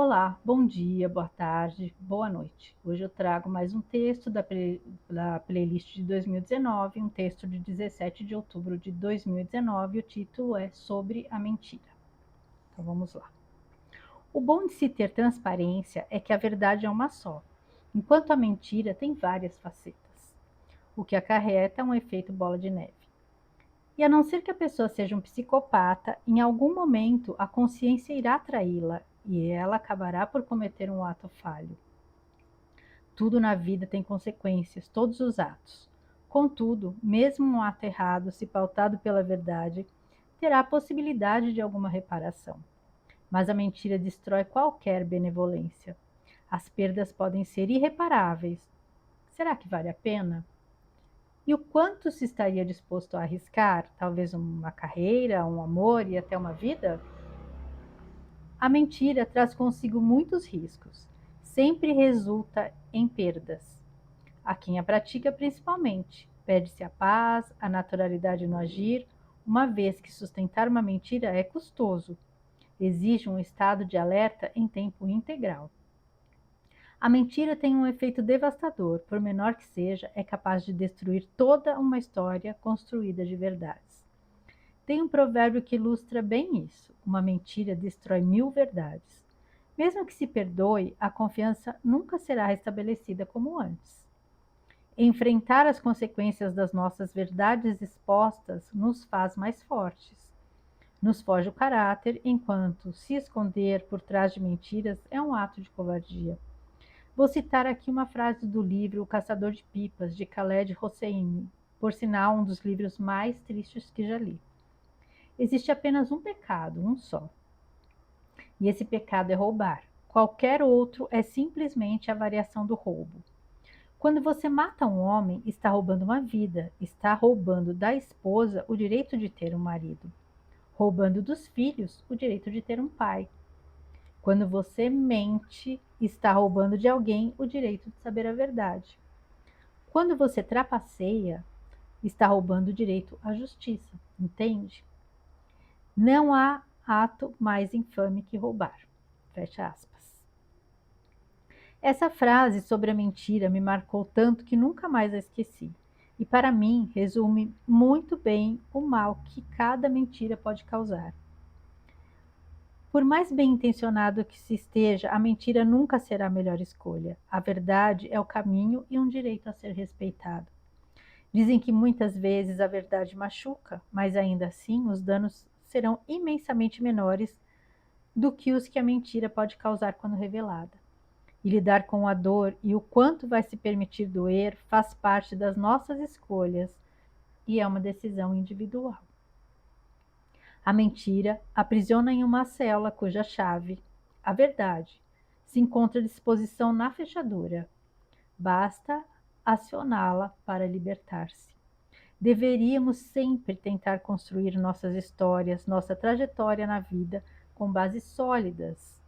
Olá, bom dia, boa tarde, boa noite. Hoje eu trago mais um texto da playlist de 2019, um texto de 17 de outubro de 2019. O título é Sobre a Mentira. Então vamos lá. O bom de se ter transparência é que a verdade é uma só, enquanto a mentira tem várias facetas, o que acarreta um efeito bola de neve. E a não ser que a pessoa seja um psicopata, em algum momento a consciência irá traí-la e ela acabará por cometer um ato falho. Tudo na vida tem consequências, todos os atos. Contudo, mesmo um ato errado, se pautado pela verdade, terá a possibilidade de alguma reparação. Mas a mentira destrói qualquer benevolência. As perdas podem ser irreparáveis. Será que vale a pena? E o quanto se estaria disposto a arriscar? Talvez uma carreira, um amor e até uma vida? A mentira traz consigo muitos riscos. Sempre resulta em perdas. A quem a pratica principalmente. Perde-se a paz, a naturalidade no agir, uma vez que sustentar uma mentira é custoso. Exige um estado de alerta em tempo integral. A mentira tem um efeito devastador, por menor que seja, é capaz de destruir toda uma história construída de verdades. Tem um provérbio que ilustra bem isso: uma mentira destrói 1000 verdades. Mesmo que se perdoe, a confiança nunca será restabelecida como antes. Enfrentar as consequências das nossas verdades expostas nos faz mais fortes. Nos forja o caráter, enquanto se esconder por trás de mentiras é um ato de covardia. Vou citar aqui uma frase do livro O Caçador de Pipas, de Khaled Hosseini, por sinal um dos livros mais tristes que já li. Existe apenas um pecado, um só. E esse pecado é roubar. Qualquer outro é simplesmente a variação do roubo. Quando você mata um homem, está roubando uma vida, está roubando da esposa o direito de ter um marido, roubando dos filhos o direito de ter um pai. Quando você mente, está roubando de alguém o direito de saber a verdade. Quando você trapaceia, está roubando o direito à justiça, entende? Não há ato mais infame que roubar. Fecha aspas. Essa frase sobre a mentira me marcou tanto que nunca mais a esqueci. E para mim, resume muito bem o mal que cada mentira pode causar. Por mais bem intencionado que se esteja, a mentira nunca será a melhor escolha. A verdade é o caminho e um direito a ser respeitado. Dizem que muitas vezes a verdade machuca, mas ainda assim os danos serão imensamente menores do que os que a mentira pode causar quando revelada. E lidar com a dor e o quanto vai se permitir doer faz parte das nossas escolhas e é uma decisão individual. A mentira aprisiona em uma cela cuja chave, a verdade, se encontra à disposição na fechadura. Basta acioná-la para libertar-se. Deveríamos sempre tentar construir nossas histórias, nossa trajetória na vida com bases sólidas,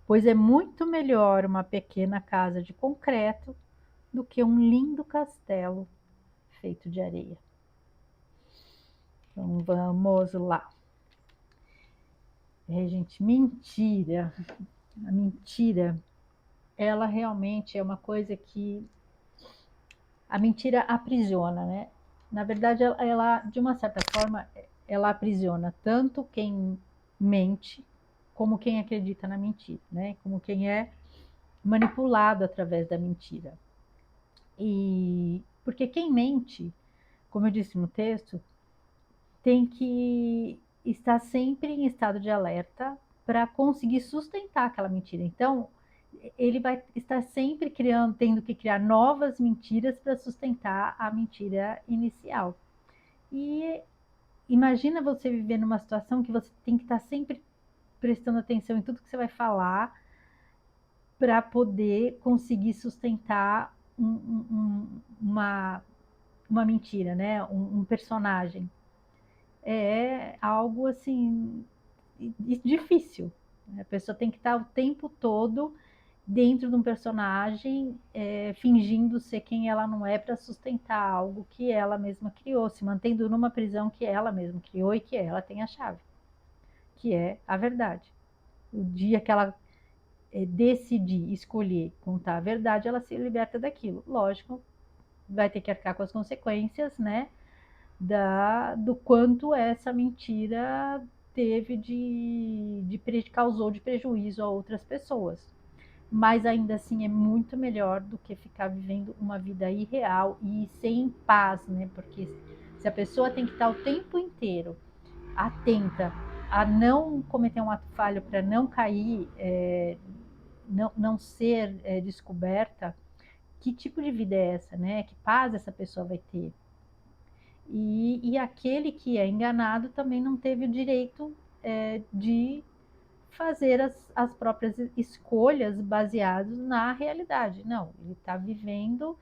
pois é muito melhor uma pequena casa de concreto do que um lindo castelo feito de areia. Então vamos lá. Gente, mentira. A mentira, ela realmente é uma coisa que a mentira aprisiona, né? Na verdade, ela, de uma certa forma, ela aprisiona tanto quem mente como quem acredita na mentira, né? Como quem é manipulado através da mentira. E porque quem mente, como eu disse no texto, tem que estar sempre em estado de alerta para conseguir sustentar aquela mentira. Então, ele vai estar sempre criando, tendo que criar novas mentiras para sustentar a mentira inicial. E imagina você viver numa situação que você tem que estar sempre prestando atenção em tudo que você vai falar para poder conseguir sustentar uma mentira, né? Um personagem. É algo assim difícil. A pessoa tem que estar o tempo todo dentro de um personagem, fingindo ser quem ela não é para sustentar algo que ela mesma criou, se mantendo numa prisão que ela mesma criou e que ela tem a chave, que é a verdade. O dia que ela decidir, escolher contar a verdade, ela se liberta daquilo. Lógico, vai ter que arcar com as consequências, né? Do quanto essa mentira teve causou de prejuízo a outras pessoas. Mas ainda assim é muito melhor do que ficar vivendo uma vida irreal e sem paz, né? Porque se a pessoa tem que estar o tempo inteiro atenta a não cometer um ato falho para não cair, não ser descoberta, que tipo de vida é essa, né? Que paz essa pessoa vai ter? E aquele que é enganado também não teve o direito de fazer as próprias escolhas baseadas na realidade. Não, ele está vivendo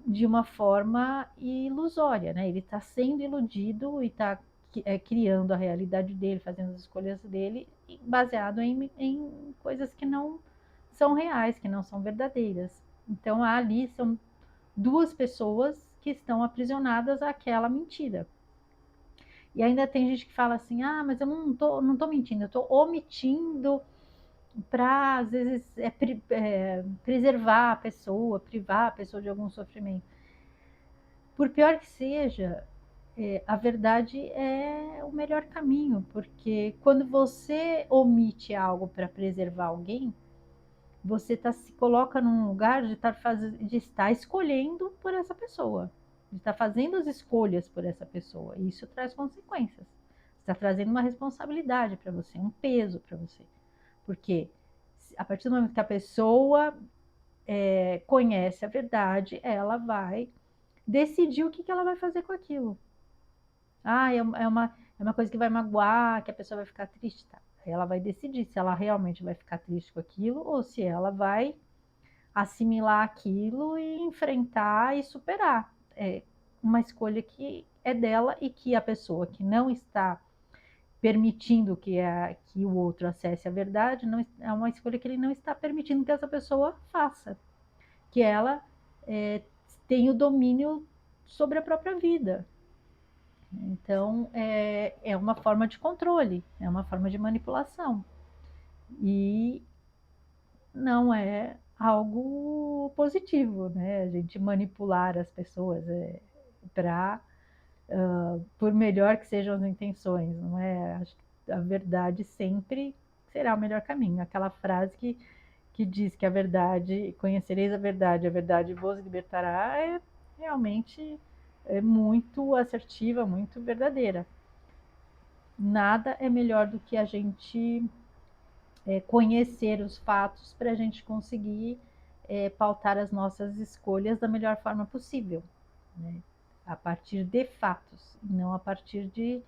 de uma forma ilusória, né? Ele está sendo iludido e está criando a realidade dele, fazendo as escolhas dele, baseado em coisas que não são reais, que não são verdadeiras. Então ali são duas pessoas que estão aprisionadas àquela mentira. E ainda tem gente que fala assim: ah, mas eu não tô mentindo, eu estou omitindo para, às vezes, preservar a pessoa, privar a pessoa de algum sofrimento. Por pior que seja, a verdade é o melhor caminho, porque quando você omite algo para preservar alguém, você se coloca num lugar de estar escolhendo por essa pessoa, de estar fazendo as escolhas por essa pessoa. E isso traz consequências. Está trazendo uma responsabilidade para você, um peso para você. Porque a partir do momento que a pessoa conhece a verdade, ela vai decidir o que ela vai fazer com aquilo. Ah, é uma coisa que vai magoar, que a pessoa vai ficar triste. Tá? Aí ela vai decidir se ela realmente vai ficar triste com aquilo ou se ela vai assimilar aquilo e enfrentar e superar. É uma escolha que é dela e que a pessoa que não está permitindo que o outro acesse a verdade, não, é uma escolha que ele não está permitindo que essa pessoa faça, que ela tenha o domínio sobre a própria vida. Então, é uma forma de controle, é uma forma de manipulação. E não é algo positivo, né? A gente manipular as pessoas por melhor que sejam as intenções, não é? Acho que a verdade sempre será o melhor caminho. Aquela frase que diz que a verdade, conhecereis a verdade vos libertará, realmente muito assertiva, muito verdadeira. Nada é melhor do que a gente conhecer os fatos para a gente conseguir pautar as nossas escolhas da melhor forma possível, né? A partir de fatos, não a partir de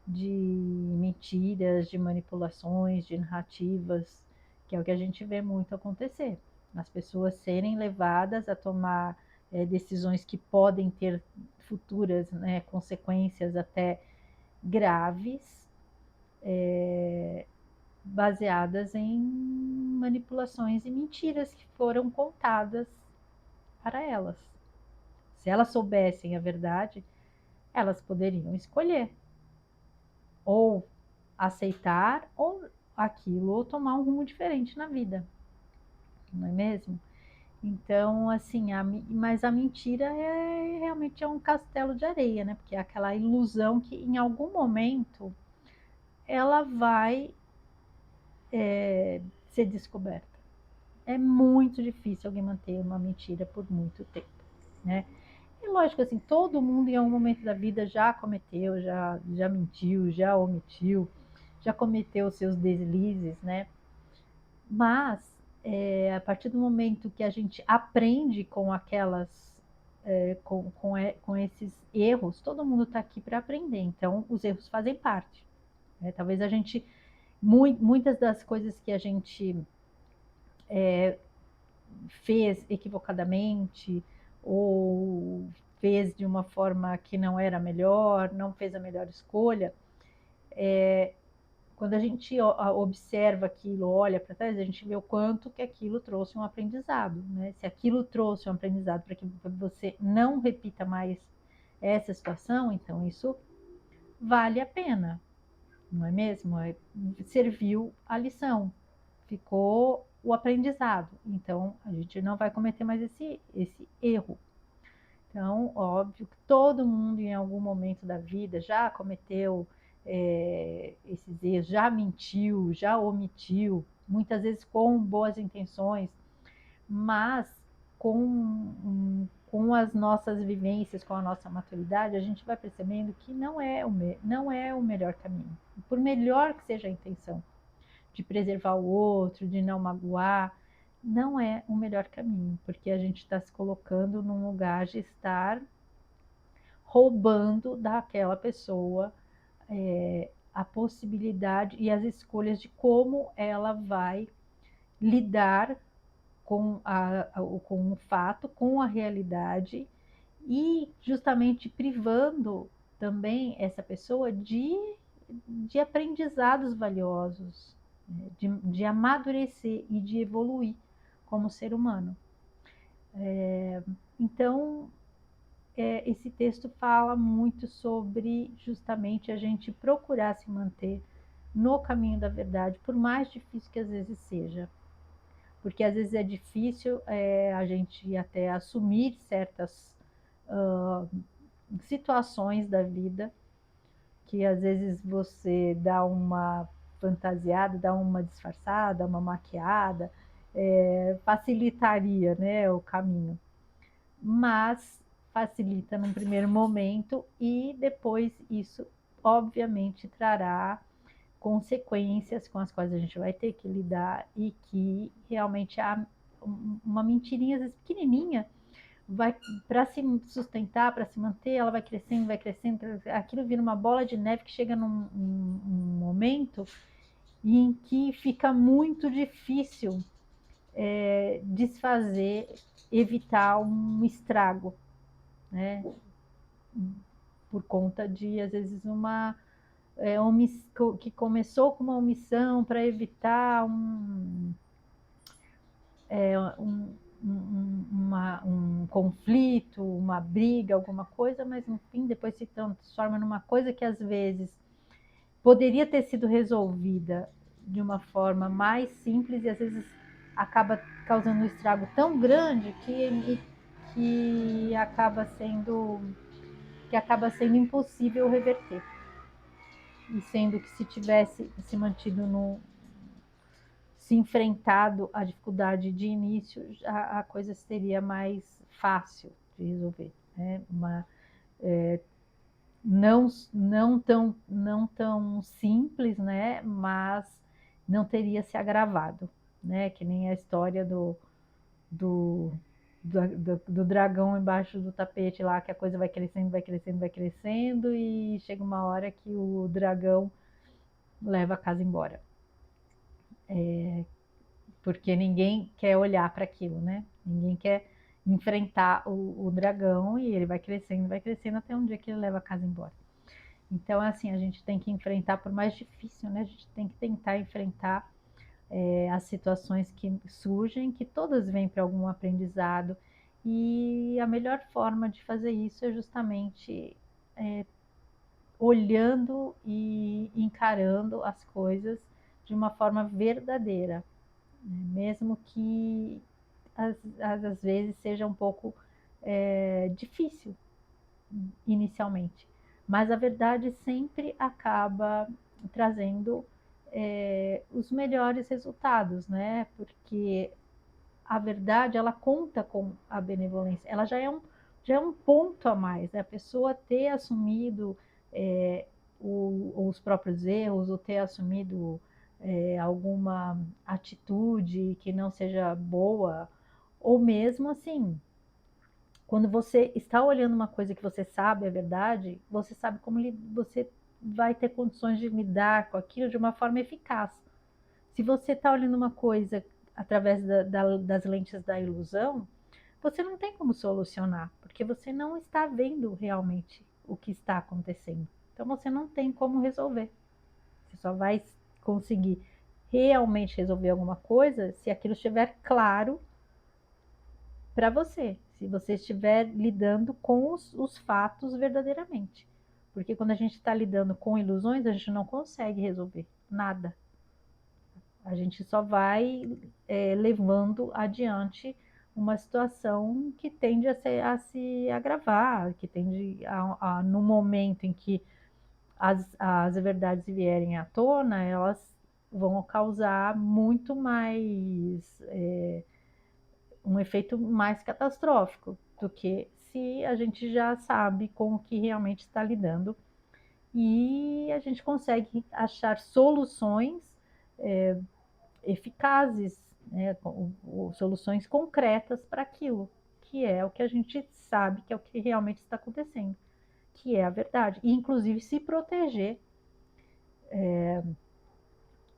mentiras, de manipulações, de narrativas, que é o que a gente vê muito acontecer. As pessoas serem levadas a tomar decisões que podem ter futuras, né, consequências até graves, baseadas em manipulações e mentiras que foram contadas para elas. Se elas soubessem a verdade, elas poderiam escolher ou aceitar ou aquilo ou tomar um rumo diferente na vida, não é mesmo? Então, assim, mas a mentira realmente é um castelo de areia, né? Porque é aquela ilusão que em algum momento ela vai ser descoberta. É muito difícil alguém manter uma mentira por muito tempo, né? E lógico, assim, todo mundo em algum momento da vida já cometeu, já mentiu, já omitiu, já cometeu seus deslizes, né? Mas a partir do momento que a gente aprende com com esses erros, todo mundo está aqui para aprender. Então, os erros fazem parte, né? Talvez a gente, muitas das coisas que a gente fez equivocadamente ou fez de uma forma que não era melhor, não fez a melhor escolha, quando a gente observa aquilo, olha para trás, a gente vê o quanto que aquilo trouxe um aprendizado, né? Se aquilo trouxe um aprendizado para que você não repita mais essa situação, então isso vale a pena, não é mesmo? Serviu a lição, ficou o aprendizado. Então, a gente não vai cometer mais esse erro. Então, óbvio que todo mundo em algum momento da vida já cometeu esses erros, já mentiu, já omitiu, muitas vezes com boas intenções, mas com as nossas vivências, com a nossa maturidade, a gente vai percebendo que não é o melhor caminho. Por melhor que seja a intenção de preservar o outro, de não magoar, não é o melhor caminho, porque a gente está se colocando num lugar de estar roubando daquela pessoa a possibilidade e as escolhas de como ela vai lidar com o fato, com a realidade, e justamente privando também essa pessoa de aprendizados valiosos, né? De amadurecer e de evoluir como ser humano. Então, esse texto fala muito sobre justamente a gente procurar se manter no caminho da verdade, por mais difícil que às vezes seja. Porque às vezes é difícil a gente até assumir certas situações da vida, que às vezes você dá uma fantasiada, dá uma disfarçada, uma maquiada, facilitaria, né, o caminho. Mas facilita num primeiro momento e depois isso obviamente trará consequências com as quais a gente vai ter que lidar e que realmente uma mentirinha, às vezes pequenininha, vai para se sustentar, para se manter, ela vai crescendo, aquilo vira uma bola de neve que chega num momento em que fica muito difícil desfazer, evitar um estrago, né? Por conta de, às vezes, que começou com uma omissão para evitar um conflito, uma briga, alguma coisa, mas no fim depois se transforma numa coisa que às vezes poderia ter sido resolvida de uma forma mais simples e às vezes acaba causando um estrago tão grande que acaba sendo impossível reverter. E sendo que se tivesse se mantido se enfrentado a dificuldade de início, a coisa seria mais fácil de resolver, né? Não tão simples, né? Mas não teria se agravado, né? Que nem a história do, do dragão embaixo do tapete lá, que a coisa vai crescendo, vai crescendo, vai crescendo, e chega uma hora que o dragão leva a casa embora. Porque ninguém quer olhar para aquilo, né? Ninguém quer enfrentar o dragão e ele vai crescendo até um dia que ele leva a casa embora. Então, assim, a gente tem que enfrentar, por mais difícil, né? A gente tem que tentar enfrentar as situações que surgem, que todas vêm para algum aprendizado. E a melhor forma de fazer isso é justamente olhando e encarando as coisas de uma forma verdadeira, né? Mesmo que às vezes seja um pouco difícil inicialmente, mas a verdade sempre acaba trazendo os melhores resultados, né? Porque a verdade ela conta com a benevolência, ela já é um ponto a mais, né? A pessoa ter assumido os próprios erros, ou ter assumido alguma atitude que não seja boa, ou mesmo assim, quando você está olhando uma coisa que você sabe é verdade, você sabe como você vai ter condições de lidar com aquilo de uma forma eficaz. Se você está olhando uma coisa através das lentes da ilusão, você não tem como solucionar, porque você não está vendo realmente o que está acontecendo. Então você não tem como resolver. Você só vai conseguir realmente resolver alguma coisa se aquilo estiver claro para você, se você estiver lidando com os fatos verdadeiramente. Porque quando a gente está lidando com ilusões, a gente não consegue resolver nada. A gente só vai levando adiante uma situação que tende a se agravar, que tende no momento em que as verdades vierem à tona, elas vão causar muito mais, um efeito mais catastrófico do que se a gente já sabe com o que realmente está lidando e a gente consegue achar soluções eficazes, né, soluções concretas para aquilo, que é o que a gente sabe que é o que realmente está acontecendo, que é a verdade, e inclusive se proteger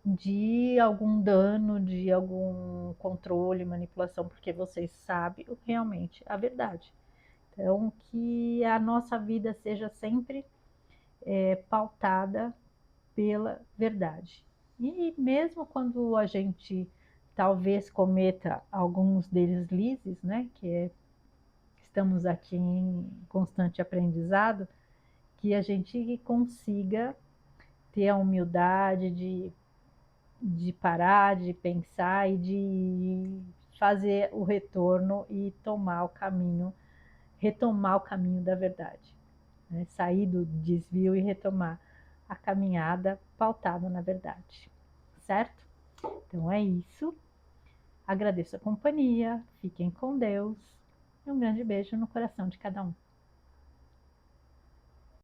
de algum dano, de algum controle, manipulação, porque vocês sabem realmente a verdade. Então, que a nossa vida seja sempre pautada pela verdade. E mesmo quando a gente talvez cometa alguns deslizes, né, estamos aqui em constante aprendizado, que a gente consiga ter a humildade de parar, de pensar e de fazer o retorno e tomar o caminho, retomar o caminho da verdade, né? Sair do desvio e retomar a caminhada pautada na verdade, certo? Então é isso. Agradeço a companhia, fiquem com Deus e um grande beijo no coração de cada um.